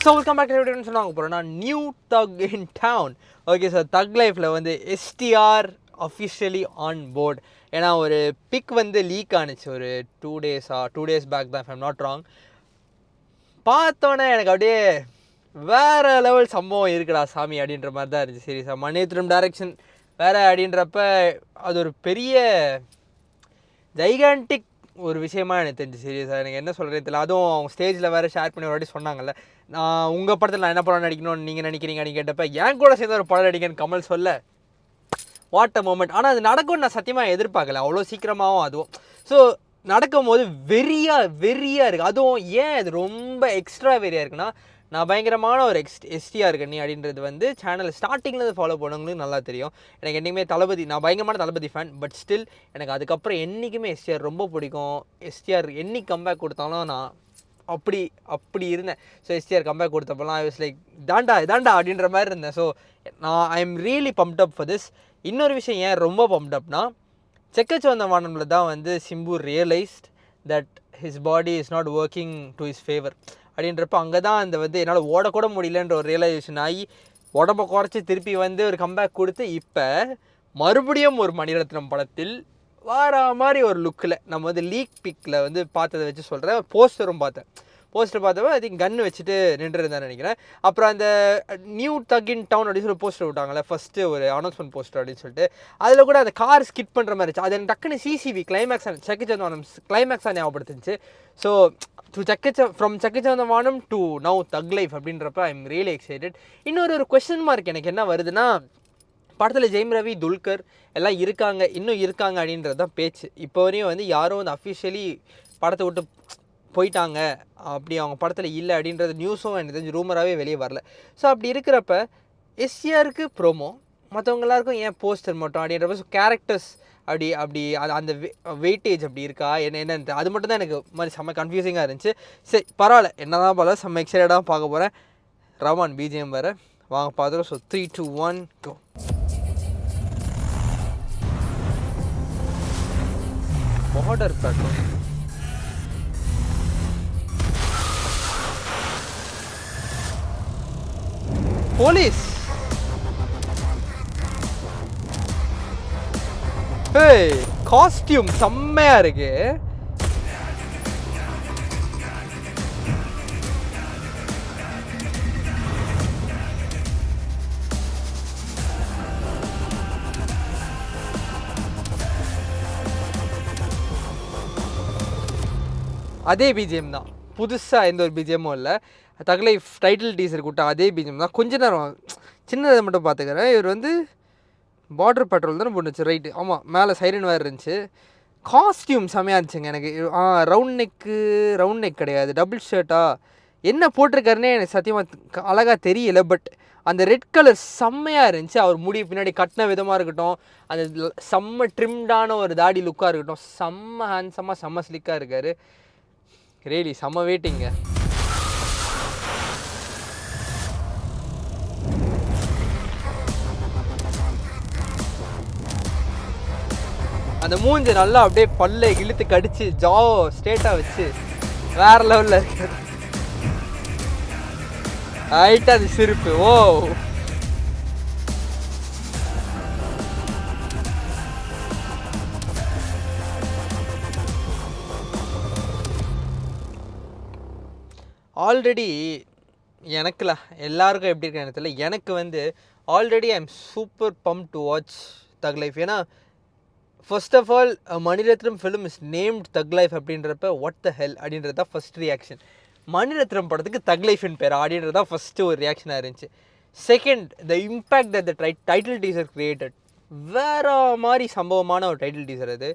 So welcome back to சொன்னாங்க போகிறோம்னா new தக் இன் டவுன். ஓகே சார், தக் லைஃப்பில் வந்து எஸ்டிஆர் அஃபிஷியலி ஆன் போர்ட். ஏன்னா ஒரு பிக் வந்து லீக் ஆனிச்சு ஒரு 2 days பேக் தான், if I'm not wrong. பார்த்தோன்னே எனக்கு அப்படியே வேறு லெவல் சம்பவம் இருக்குடா சாமி அப்படின்ற மாதிரி தான் இருந்துச்சு. சீரியஸாக மணிரத்னம் டைரக்ஷன் வேறு அப்படின்றப்ப அது ஒரு பெரிய ஜைகான்டிக் ஒரு விஷயமா எனக்கு தெரிஞ்சு. சீரியஸாக எனக்கு என்ன சொல்கிறது தெரியல. அதுவும் அவங்க ஸ்டேஜில் வேறு ஷேர் பண்ணி ஒரு வாட்டி சொன்னாங்கல்ல, நான் உங்கள் படத்தில் நான் என்ன படம் நடிக்கணும்னு நீங்கள் நினைக்கிறீங்க அப்படின்னு கேட்டப்ப என் கூட சேர்ந்து ஒரு படம் நடிக்கன்னு கமல் சொல்ல வாட் அ மூமெண்ட். ஆனால் அது நடக்கும்னு நான் சத்தியமாக எதிர்பார்க்கல அவ்வளோ சீக்கிரமாகவும். அதுவும் ஸோ நடக்கும் போது வெறியாக இருக்குது. அதுவும் ஏன் அது ரொம்ப எக்ஸ்ட்ரா வெறியாக இருக்குன்னா, நான் பயங்கரமான ஒரு எஸ்டிஆர் கண்ணி அப்படின்றது வந்து சேனல் ஸ்டார்டிங்லேருந்து ஃபாலோ பண்ணவங்களுக்கு நல்லா தெரியும். எனக்கு என்றைக்குமே தளபதி, நான் பயங்கரமான தளபதி ஃபேன். பட் ஸ்டில் எனக்கு அதுக்கப்புறம் என்றைக்குமே எஸ்டிஆர் ரொம்ப பிடிக்கும். எஸ்டிஆர் என்னைக்கு கம்பேக் கொடுத்தாலும் நான் அப்படி இருந்தேன். ஸோ எஸ்டிஆர் கம்பேக் கொடுத்தப்பெல்லாம் ஐ வாஸ் லைக் இதாண்டா அப்படின்ற மாதிரி இருந்தேன். ஸோ நான் I am really pumped up for this. இன்னொரு விஷயம் ஏன் ரொம்ப பம்ப்ட் அப்னா, செக்கச்சவந்த வானம்ல தான் வந்து Simbu realised that his body is not working to his favour அப்படின்றப்ப அங்கே தான் அந்த வந்து என்னால் ஓடக்கூட முடியலன்ற ஒரு ரியலைசேஷன் ஆகி உடம்பை குறைச்சி திருப்பி வந்து ஒரு கம்பேக் கொடுத்து இப்போ மறுபடியும் ஒரு மணிரத்னம் படத்தில் வார மாதிரி ஒரு லுக்கில் நம்ம வந்து லீக் பிக்கில் வந்து பார்த்ததை வச்சு சொல்கிறேன். போஸ்டர் பார்த்தப்ப ஐ திங்க் கன்று வச்சுட்டு நின்றுருந்தான்னு நினைக்கிறேன். அப்புறம் அந்த நியூ தக் இன் டவுன் அப்படின்னு சொல்லி போஸ்டர் விட்டாங்களே ஃபஸ்ட்டு ஒரு அனௌன்ஸ்மெண்ட் போஸ்டர் அப்படின்னு சொல்லிட்டு, அதில் கூட அந்த கார் ஸ்கிட் பண்ணுற மாதிரி இருந்துச்சு. அது எனக்கு டக்குன்னு சிசிவி கிளைமேக்ஸ் செக்கச்சவந்தவானம் கிளைமேக்ஸாக ஞாபகப்படுத்துச்சு. So from Chekka Chivantha Vaanam to now thug life அப்படின்றப்ப ஐ எம் ரியலி எக்ஸைட்டட். இன்னொரு கொஸ்டின் மார்க் எனக்கு என்ன வருதுன்னா, படத்தில் ஜெயம் ரவி, துல்கர் எல்லாம் இன்னும் இருக்காங்க அப்படின்றது தான் பேச்சு. இப்போ வரையும் வந்து யாரும் வந்து அஃபிஷியலி படத்தை விட்டு போயிட்டாங்க அப்படி அவங்க படத்தில் இல்லை அப்படின்றது நியூஸும் எனக்கு தெரிஞ்சு ரூமராகவே வெளியே வரல. ஸோ அப்படி இருக்கிறப்ப எஸ்டிஆருக்கு ப்ரோமோ, மற்றவங்க எல்லாருக்கும் ஏன் போஸ்டர் மட்டும் அப்படின்றப்ப ஸோ கேரக்டர்ஸ் அப்படி அந்த வெயிட்டேஜ் அப்படி இருக்கா என்னன்னு அது மட்டும் தான் எனக்கு மாதிரி செம்ம கன்ஃபியூசிங்காக இருந்துச்சு. சரி பரவாயில்ல, என்ன தான் பரவாயில்ல, செம்ம எக்ஸைட்டடாக பார்க்க போகிறேன். ரமான் பிஜிஎம் வேறு வாங்க பார்த்துருவோம். So 3, 2, 1 go. Border patrol police. Costume செம்மையா இருக்கு. அதே பிஜிஎம் தான், புதுசாக எந்த ஒரு பிஜிஎம்மும் இல்லை. தக் லைஃப் டைட்டில் டீசர் கூட்ட அதே பிஜிஎம் தான். கொஞ்ச நேரம் சின்னதை மட்டும் பார்த்துக்கிறேன். இவர் வந்து பார்டர் பெட்ரோல் தானே போட்டுச்சு, ரைட்டு, ஆமாம். மேலே சைரன் வேறு இருந்துச்சு. காஸ்டியூம் செம்மையாக இருந்துச்சுங்க எனக்கு. ரவுண்ட் நெக் கிடையாது, டபுள் ஷர்ட்டா என்ன போட்டிருக்காருன்னே எனக்கு சத்தியமாக அழகாக தெரியல. பட் அந்த ரெட் கலர் செம்மையாக இருந்துச்சு. அவர் முடி பின்னாடி கட்டின விதமாக இருக்கட்டும், அந்த செம்ம ட்ரிம்டான ஒரு தாடி லுக்காக இருக்கட்டும், செம்ம ஹேண்ட்ஸமாக செம்ம ஸ்லிக்காக இருக்கார். ரியலி செம்ம வெயிட்டிங்க. அந்த மூஞ்சி நல்லா அப்படியே பல்ல இழுத்து கடிச்சு ஜாவோ ஸ்ட்ரெயிட்டாக வச்சு வேற லெவலில் இருக்கு. ரைட்டாக அது சிரிப்பு. ஓ ஆல்ரெடி எனக்குல எல்லாருக்கும் எப்படி இருக்கு எனக்கு தெரியல. எனக்கு வந்து already I am super pump to watch Thug Life. ஏன்னா first of all Mani Ratnam film is named Thug life அப்படின்றப்ப வாட் த ஹெல் அப்படின்றது தான் ஃபஸ்ட் ரியாக்ஷன். மணிரத்னம் படத்துக்கு தக் லைஃப்னு பேர் அப்படின்றது தான் ஃபஸ்ட்டு ஒரு ரியாக்ஷனாக இருந்துச்சு. Second, the impact that the title teaser created. வேறு மாதிரி சம்பவமான ஒரு டைட்டில் டீசர் அது.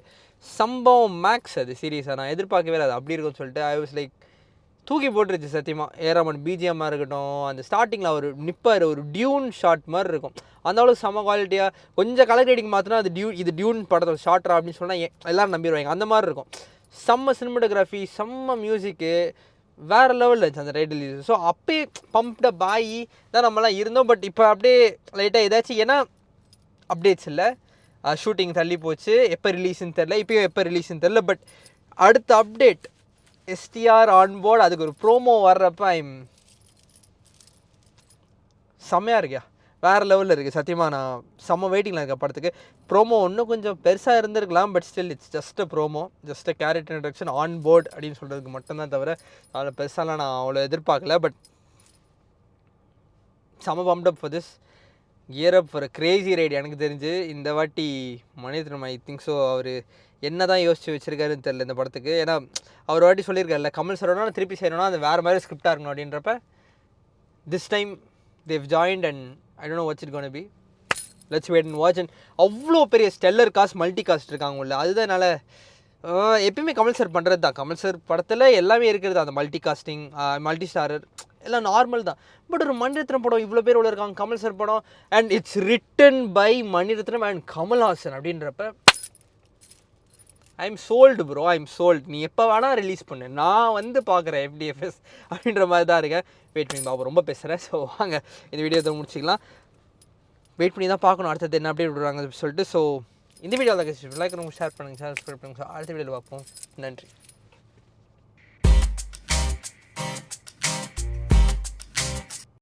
சம்பவம் மேக்ஸ் அது. சீரியஸாக நான் எதிர்பார்க்கவே இல்லை அது அப்படி இருக்கும்னு சொல்லிட்டு. ஐ வாஸ் லைக் தூக்கி போட்டுருச்சு சத்தியமாக. ஏராமன் பிஜிஎம்மாக இருக்கட்டும், அந்த ஸ்டார்டிங்கில் அவர் நிப்பார், ஒரு டியூன் ஷாட் மாதிரி இருக்கும், அந்த அளவுக்கு செம்ம குவாலிட்டியாக. கொஞ்சம் கலர் ரேட்டிங் மாற்றினா அது இது டியூன் படத்தோட ஷார்ட்ரா அப்படின்னு சொன்னால் எல்லோரும் நம்பிடுவாங்க. அந்த மாதிரி இருக்கும். செம்ம சினிமாட்டோகிராஃபி, செம்ம மியூசிக்கு, வேறு லெவலில் இருந்துச்சு அந்த டைட்டில் டீசர். ஸோ அப்பயே பம்ப்டப் ஆகி தான் நம்மலாம் இருந்தோம். பட் இப்போ அப்படியே லைட்டாக ஏதாச்சும், ஏன்னா அப்டேட்ஸ் இல்லை, ஷூட்டிங் தள்ளி போச்சு, எப்போ ரிலீஸ்ன்னு தெரில, இப்போயும் எப்போ ரிலீஸ்ன்னு தெரில. பட் அடுத்த அப்டேட் எஸ்டிஆர் ஆன்போர்டு, அதுக்கு ஒரு ப்ரோமோ வர்றப்ப ஐம் செம்மையாக இருக்கியா, வேறு லெவலில் இருக்குது. சத்தியமாக நான் செம்ம வெயிட்டிங்கில் இருக்க படத்துக்கு. ப்ரோமோ இன்னும் கொஞ்சம் பெருசாக இருந்திருக்கலாம், but still it's just a promo, just a character introduction on board அப்படின்னு சொல்கிறதுக்கு மட்டும்தான் தவிர அதில் பெருசாலாம் நான் அவ்வளோ எதிர்பார்க்கல. பட் செம்ம pumped up for this, gear up for crazy ride. எனக்கு தெரிஞ்சு இந்த வாட்டி மணிரத்னம் ஐ திங்க் ஸோ அவர் என்ன தான் யோசிச்சு வச்சிருக்காருன்னு தெரியல இந்த படத்துக்கு. ஏன்னா அவர் வாட்டி சொல்லியிருக்காருல்ல, கமல் சாரோட திருப்பி செய்யணும்னா அது வேறு மாதிரி ஸ்கிரிப்டாக இருக்கணும் அப்படின்றப்ப this time they've joined and I don't know what's it gonna be. Let's wait and watch. And அவ்வளோ பெரிய ஸ்டெல்லர் காஸ்ட் மல்டி காஸ்ட் இருக்காங்க உள்ள. அதுதான் என்னால் எப்பயுமே கமல் சார் பண்ணுறது தான். கமல் சார் படத்தில் எல்லாமே இருக்கிறது, அந்த மல்டி காஸ்டிங், மல்டி ஸ்டாரர் எல்லாம் நார்மல் தான். பட் ஒரு மணிரத்னம் படம் இவ்வளோ பேர் உள்ள இருக்காங்க, கமல் சார் படம், and it's written by Mani Ratnam and Kamal Haasan அப்படின்றப்ப I'm sold bro, I'm sold. நீ எப்போ வேணால் ரிலீஸ் பண்ணு, நான் வந்து பார்க்குறேன் FDFS அப்படின்ற மாதிரி தான் இருக்கேன். வெயிட் பண்ணி பாப்போம், ரொம்ப பேசுகிறேன். ஸோ வாங்க இந்த வீடியோவை முடிச்சிக்கலாம். வெயிட் பண்ணி தான் பார்க்கணும் அடுத்தது என்ன அப்டேட் விடுறாங்க சொல்லிட்டு. ஸோ இந்த வீடியோவில் லைக் பண்ணுங்கள், ஷேர் பண்ணுங்கள், சப்ஸ்கிரைப் பண்ணுங்கள். அடுத்த வீடியோவில் பார்ப்போம். நன்றி.